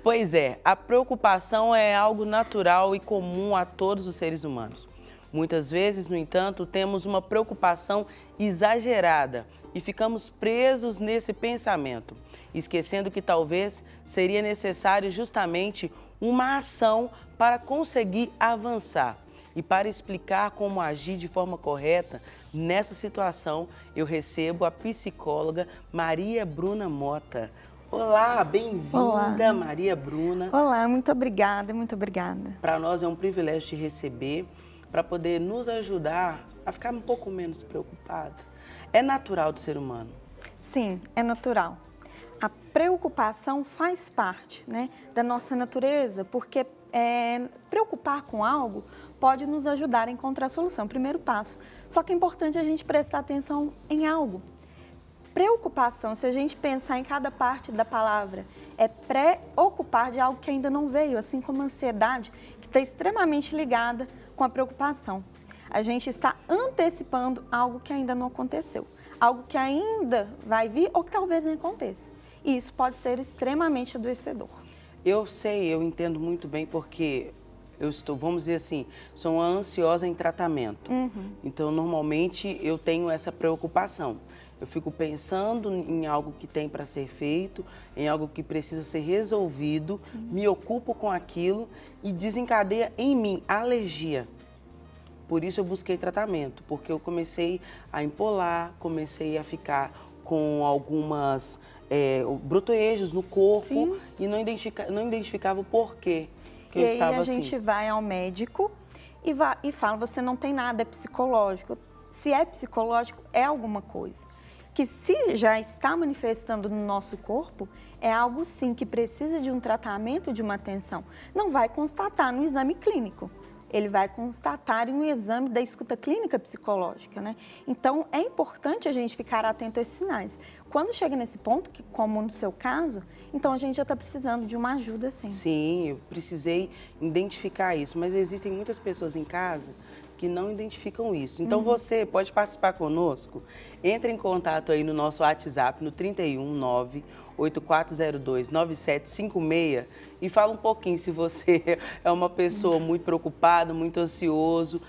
Pois é, a preocupação é algo natural e comum a todos os seres humanos. Muitas vezes, no entanto, temos uma preocupação exagerada e ficamos presos nesse pensamento, esquecendo que talvez seria necessário justamente uma ação para conseguir avançar. E para explicar como agir de forma correta nessa situação, eu recebo a psicóloga Maria Bruna Mota. Olá, bem-vinda, Maria Bruna. Olá, muito obrigada, muito obrigada. Para nós é um privilégio te receber, para poder nos ajudar a ficar um pouco menos preocupado. É natural do ser humano? Sim, é natural. A preocupação faz parte, da nossa natureza, porque preocupar com algo pode nos ajudar a encontrar a solução, primeiro passo. Só que é importante a gente prestar atenção em algo. Preocupação, se a gente pensar em cada parte da palavra, é preocupar de algo que ainda não veio, assim como a ansiedade, que está extremamente ligada com a preocupação. A gente está antecipando algo que ainda não aconteceu, algo que ainda vai vir ou que talvez nem aconteça. E isso pode ser extremamente adoecedor. Eu sei, eu entendo muito bem porque eu estou, vamos dizer assim, sou uma ansiosa em tratamento. Então, normalmente, eu tenho essa preocupação. Eu fico pensando em algo que tem para ser feito, em algo que precisa ser resolvido, me ocupo com aquilo e desencadeia em mim alergia. Por isso eu busquei tratamento, porque eu comecei a empolar, comecei a ficar com algumas brotoejos no corpo e não identificava o porquê que eu estava assim. E aí a gente vai ao médico e fala, você não tem nada, é psicológico. Se é psicológico, é alguma coisa. Que se já está manifestando no nosso corpo, é algo sim que precisa de um tratamento, de uma atenção. Não vai constatar no exame clínico, ele vai constatar em um exame da escuta clínica psicológica, Então, é importante a gente ficar atento a esses sinais. Quando chega nesse ponto, que como no seu caso, então a gente já está precisando de uma ajuda, sim. Sim, eu precisei identificar isso, mas existem muitas pessoas em casa que não identificam isso. Então você pode participar conosco, entre em contato aí no nosso WhatsApp, no 319-8402-9756 e fala um pouquinho se você é uma pessoa muito preocupada, muito ansioso.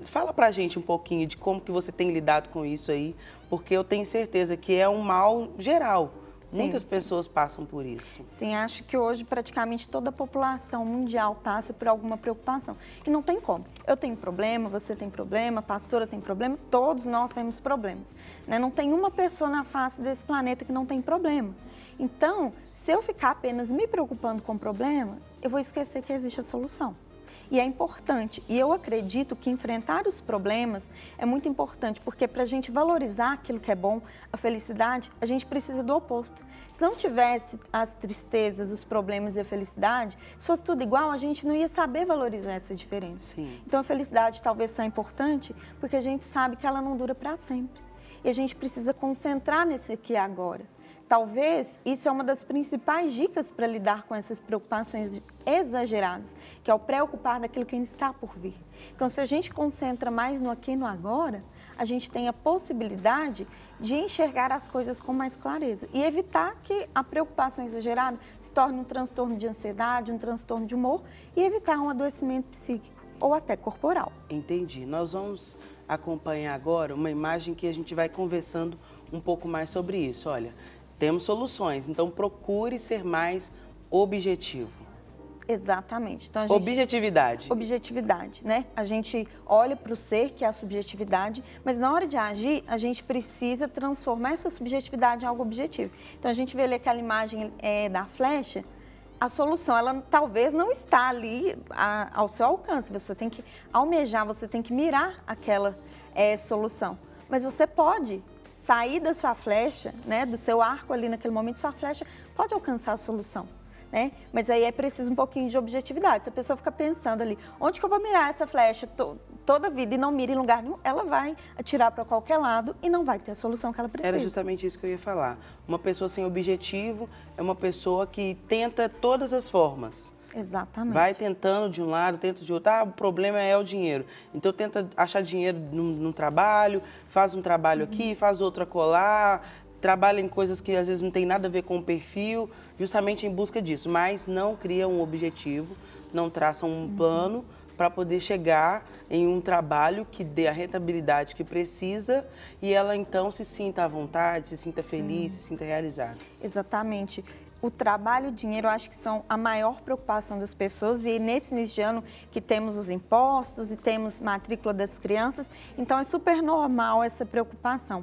Fala pra gente um pouquinho de como que você tem lidado com isso aí, porque eu tenho certeza que é um mal geral. Muitas pessoas passam por isso. Sim, acho que hoje praticamente toda a população mundial passa por alguma preocupação. E não tem como. Eu tenho problema, você tem problema, a pastora tem problema, todos nós temos problemas. Não tem uma pessoa na face desse planeta que não tem problema. Então, se eu ficar apenas me preocupando com o problema, eu vou esquecer que existe a solução. E é importante, e eu acredito que enfrentar os problemas é muito importante, porque para a gente valorizar aquilo que é bom, a felicidade, a gente precisa do oposto. Se não tivesse as tristezas, os problemas e a felicidade, se fosse tudo igual, a gente não ia saber valorizar essa diferença. Então a felicidade talvez só é importante porque a gente sabe que ela não dura para sempre. E a gente precisa concentrar nesse aqui e agora. Talvez isso é uma das principais dicas para lidar com essas preocupações exageradas, que é o preocupar daquilo que ainda está por vir. Então, se a gente concentra mais no aqui e no agora, a gente tem a possibilidade de enxergar as coisas com mais clareza e evitar que a preocupação exagerada se torne um transtorno de ansiedade, um transtorno de humor e evitar um adoecimento psíquico ou até corporal. Entendi. Nós vamos acompanhar agora uma imagem que a gente vai conversando um pouco mais sobre isso. Olha, temos soluções, então procure ser mais objetivo. Exatamente. Então, objetividade. Objetividade, A gente olha para o ser, que é a subjetividade, mas na hora de agir, a gente precisa transformar essa subjetividade em algo objetivo. Então, a gente vê ali aquela imagem da flecha, a solução, ela talvez não está ali ao seu alcance. Você tem que almejar, você tem que mirar aquela solução. Mas você pode sair da sua flecha, do seu arco ali naquele momento, sua flecha pode alcançar a solução, Mas aí é preciso um pouquinho de objetividade. Se a pessoa fica pensando ali, onde que eu vou mirar essa flecha toda a vida e não mira em lugar nenhum, ela vai atirar para qualquer lado e não vai ter a solução que ela precisa. Era justamente isso que eu ia falar. Uma pessoa sem objetivo é uma pessoa que tenta todas as formas. Exatamente. Vai tentando de um lado, tenta de outro. O problema é o dinheiro. Então tenta achar dinheiro num trabalho, faz um trabalho aqui, faz outro acolá, trabalha em coisas que às vezes não tem nada a ver com o perfil, justamente em busca disso, mas não cria um objetivo, não traça um plano para poder chegar em um trabalho que dê a rentabilidade que precisa e ela então se sinta à vontade, se sinta feliz, se sinta realizada. Exatamente. O trabalho e o dinheiro, eu acho que são a maior preocupação das pessoas e nesse início de ano que temos os impostos e temos matrícula das crianças, então é super normal essa preocupação.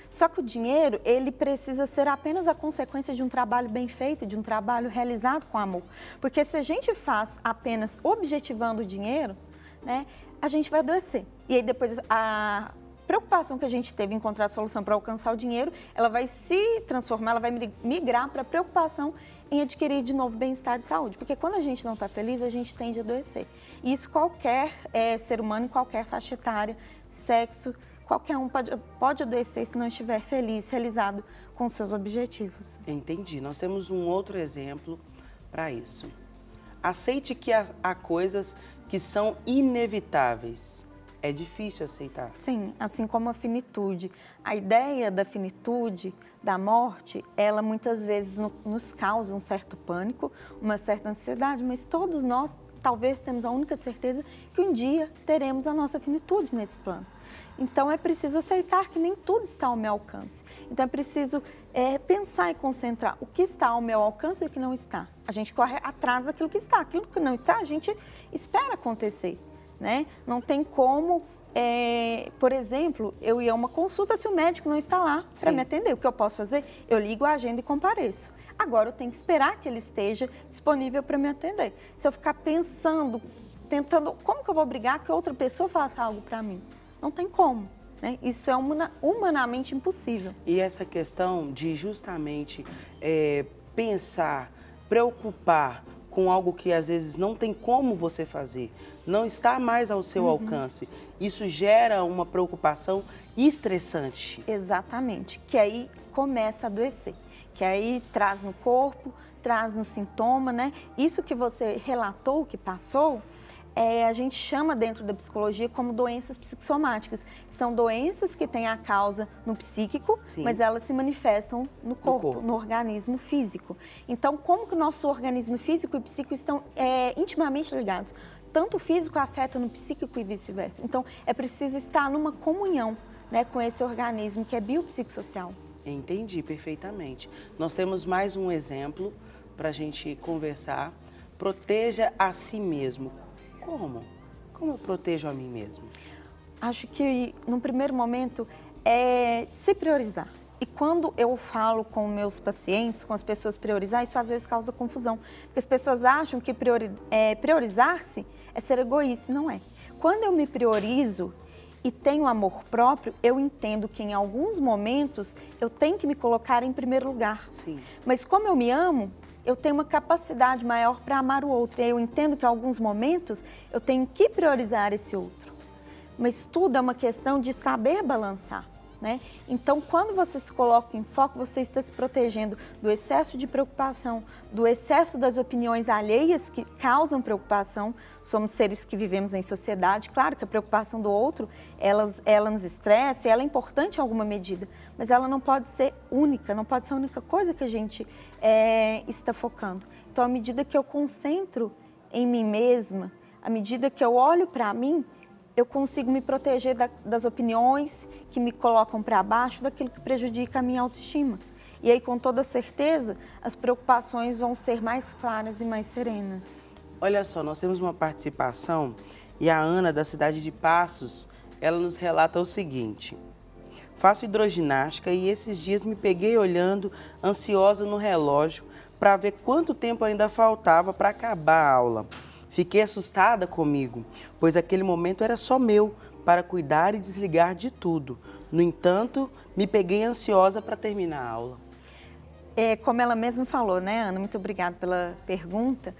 Só que o dinheiro, ele precisa ser apenas a consequência de um trabalho bem feito, de um trabalho realizado com amor. Porque se a gente faz apenas objetivando o dinheiro, né, a gente vai adoecer. E aí depois a preocupação que a gente teve em encontrar a solução para alcançar o dinheiro, ela vai se transformar, ela vai migrar para a preocupação em adquirir de novo bem-estar e saúde. Porque quando a gente não está feliz, a gente tende a adoecer. E isso qualquer ser humano, em qualquer faixa etária, sexo, qualquer um pode adoecer se não estiver feliz, realizado com seus objetivos. Entendi. Nós temos um outro exemplo para isso. Aceite que há coisas que são inevitáveis. É difícil aceitar. Sim, assim como a finitude. A ideia da finitude, da morte, ela muitas vezes nos causa um certo pânico, uma certa ansiedade, mas todos nós talvez temos a única certeza que um dia teremos a nossa finitude nesse plano. Então é preciso aceitar que nem tudo está ao meu alcance. Então é preciso pensar e concentrar o que está ao meu alcance e o que não está. A gente corre atrás daquilo que está. Aquilo que não está, a gente espera acontecer, né? Não tem como, por exemplo, eu ir a uma consulta se o médico não está lá para me atender. O que eu posso fazer? Eu ligo a agenda e compareço. Agora eu tenho que esperar que ele esteja disponível para me atender. Se eu ficar pensando, tentando, como que eu vou obrigar que outra pessoa faça algo para mim? Não tem como, né? Isso é humanamente impossível. E essa questão de justamente pensar, preocupar com algo que às vezes não tem como você fazer, não está mais ao seu alcance, isso gera uma preocupação estressante. Exatamente, que aí começa a adoecer, que aí traz no corpo, traz no sintoma, né? Isso que você relatou, que passou, a gente chama dentro da psicologia como doenças psicossomáticas. São doenças que têm a causa no psíquico, Sim, mas elas se manifestam no corpo, no organismo físico. Então, como que o nosso organismo físico e psíquico estão intimamente ligados? Tanto o físico afeta no psíquico e vice-versa. Então, é preciso estar numa comunhão, né, com esse organismo que é biopsicossocial. Entendi perfeitamente. Nós temos mais um exemplo para a gente conversar. Proteja a si mesmo. Como? Como eu protejo a mim mesmo? Acho que, no primeiro momento, é se priorizar. E quando eu falo com meus pacientes, com as pessoas priorizar, isso às vezes causa confusão. Porque as pessoas acham que priorizar-se é ser egoísta. Não é. Quando eu me priorizo e tenho amor próprio, eu entendo que em alguns momentos eu tenho que me colocar em primeiro lugar. Sim. Mas como eu me amo, eu tenho uma capacidade maior para amar o outro. E aí eu entendo que em alguns momentos eu tenho que priorizar esse outro. Mas tudo é uma questão de saber balançar, né? Então, quando você se coloca em foco, você está se protegendo do excesso de preocupação, do excesso das opiniões alheias que causam preocupação. Somos seres que vivemos em sociedade. Claro que a preocupação do outro, ela nos estressa, ela é importante em alguma medida, mas ela não pode ser única, não pode ser a única coisa que a gente está focando. Então, à medida que eu concentro em mim mesma, à medida que eu olho para mim, eu consigo me proteger das opiniões que me colocam para baixo, daquilo que prejudica a minha autoestima. E aí, com toda certeza, as preocupações vão ser mais claras e mais serenas. Olha só, nós temos uma participação e a Ana, da cidade de Passos, ela nos relata o seguinte: faço hidroginástica e esses dias me peguei olhando, ansiosa no relógio, para ver quanto tempo ainda faltava para acabar a aula. Fiquei assustada comigo, pois aquele momento era só meu, para cuidar e desligar de tudo. No entanto, me peguei ansiosa para terminar a aula. Como ela mesma falou, né, Ana? Muito obrigada pela pergunta.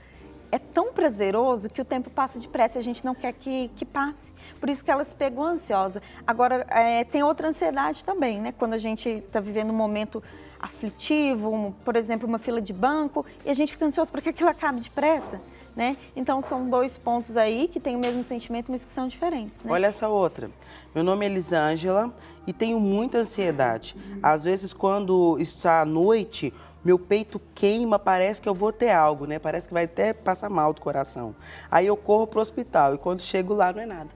é tão prazeroso que o tempo passa depressa e a gente não quer que passe. Por isso que ela se pegou ansiosa. Agora, tem outra ansiedade também, né? Quando a gente está vivendo um momento aflitivo, por exemplo, uma fila de banco, e a gente fica ansioso para que aquilo acabe depressa, né? Então, são 2 pontos aí que têm o mesmo sentimento, mas que são diferentes, né? Olha essa outra. Meu nome é Elisângela e tenho muita ansiedade. Às vezes, quando está à noite, meu peito queima, parece que eu vou ter algo, né? Parece que vai até passar mal do coração. Aí eu corro para o hospital e quando chego lá não é nada.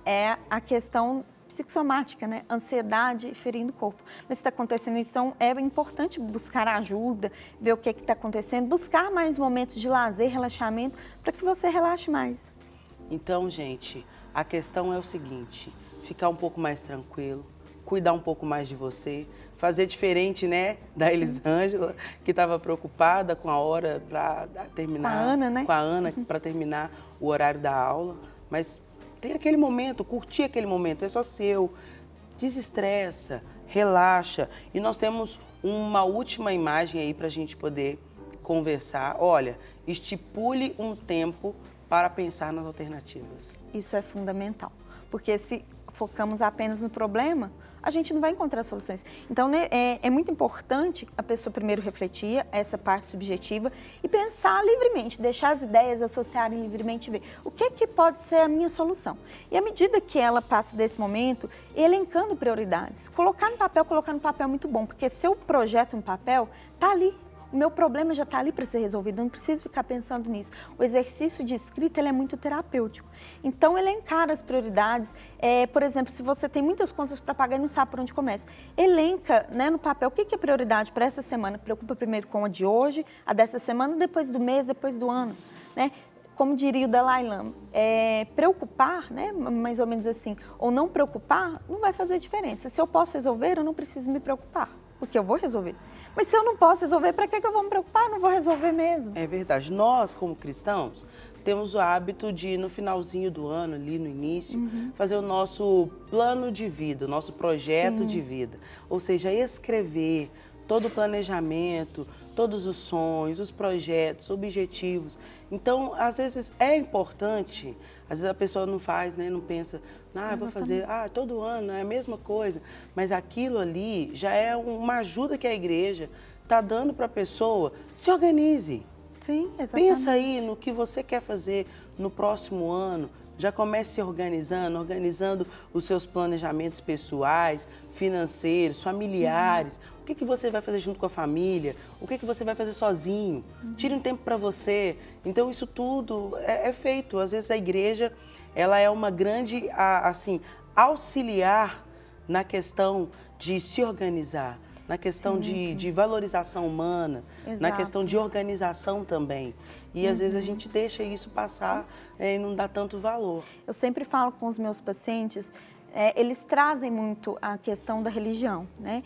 É a questão psicossomática, né? Ansiedade ferindo o corpo. Mas se está acontecendo isso, então é importante buscar ajuda, ver o que está acontecendo, buscar mais momentos de lazer, relaxamento, para que você relaxe mais. Então, gente, a questão é o seguinte, ficar um pouco mais tranquilo, cuidar um pouco mais de você, fazer diferente, né, da Elisângela, que estava preocupada com a hora para terminar. Com a Ana, né? Com a Ana, para terminar o horário da aula, mas tem aquele momento, curtir aquele momento, é só seu, desestressa, relaxa. E nós temos uma última imagem aí para a gente poder conversar. Olha, estipule um tempo para pensar nas alternativas. Isso é fundamental, porque se focamos apenas no problema, a gente não vai encontrar soluções. Então, né, é muito importante a pessoa primeiro refletir essa parte subjetiva e pensar livremente, deixar as ideias associarem livremente e ver o que pode ser a minha solução. E à medida que ela passa desse momento, elencando prioridades, colocar no papel é muito bom, porque se eu projeto um papel, tá ali. O meu problema já está ali para ser resolvido, eu não preciso ficar pensando nisso. O exercício de escrita ele é muito terapêutico. Então, elencar as prioridades, por exemplo, se você tem muitas contas para pagar e não sabe por onde começa, elenca, né, no papel o que é prioridade para essa semana. Preocupa primeiro com a de hoje, a dessa semana, depois do mês, depois do ano, né? Como diria o Dalai Lama, preocupar, né, mais ou menos assim, ou não preocupar, não vai fazer diferença. Se eu posso resolver, eu não preciso me preocupar, porque eu vou resolver. Mas se eu não posso resolver, para que eu vou me preocupar? Eu não vou resolver mesmo. É verdade. Nós, como cristãos, temos o hábito de, no finalzinho do ano, ali no início, fazer o nosso plano de vida, o nosso projeto de vida. Ou seja, escrever todo o planejamento, todos os sonhos, os projetos, objetivos. Então, às vezes é importante, às vezes a pessoa não faz, né, não pensa, eu vou fazer, todo ano é a mesma coisa. Mas aquilo ali já é uma ajuda que a igreja está dando para a pessoa. Se organize. Sim, exatamente. Pensa aí no que você quer fazer no próximo ano. Já comece se organizando os seus planejamentos pessoais, financeiros, familiares. O que você vai fazer junto com a família? O que você vai fazer sozinho? Tire um tempo para você. Então, isso tudo é feito. Às vezes, a igreja ela é uma grande assim, auxiliar na questão de se organizar, na questão de valorização humana, na questão de organização também. E às vezes a gente deixa isso passar e não dá tanto valor. Eu sempre falo com os meus pacientes, eles trazem muito a questão da religião, né?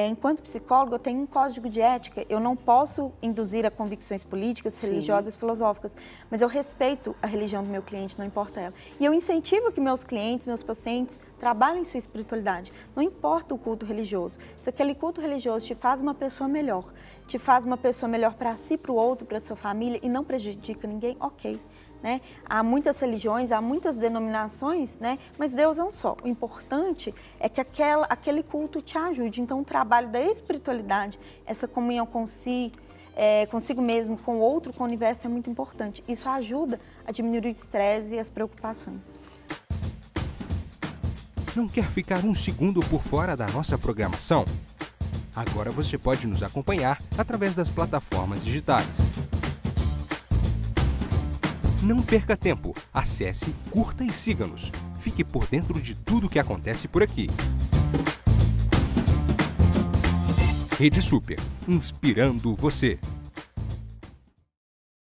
Enquanto psicólogo, eu tenho um código de ética, eu não posso induzir a convicções políticas, religiosas, filosóficas, mas eu respeito a religião do meu cliente, não importa ela. E eu incentivo que meus clientes, meus pacientes, trabalhem sua espiritualidade, não importa o culto religioso. Se aquele culto religioso te faz uma pessoa melhor para si, para o outro, para a sua família e não prejudica ninguém, ok. Né? Há muitas religiões, há muitas denominações, né? Mas Deus é um só. O importante é que aquele culto te ajude. Então, o trabalho da espiritualidade, essa comunhão consigo mesmo, com o outro, com o universo, é muito importante. Isso ajuda a diminuir o estresse e as preocupações. Não quer ficar um segundo por fora da nossa programação? Agora você pode nos acompanhar através das plataformas digitais. Não perca tempo, acesse, curta e siga-nos. Fique por dentro de tudo o que acontece por aqui. Rede Super, inspirando você.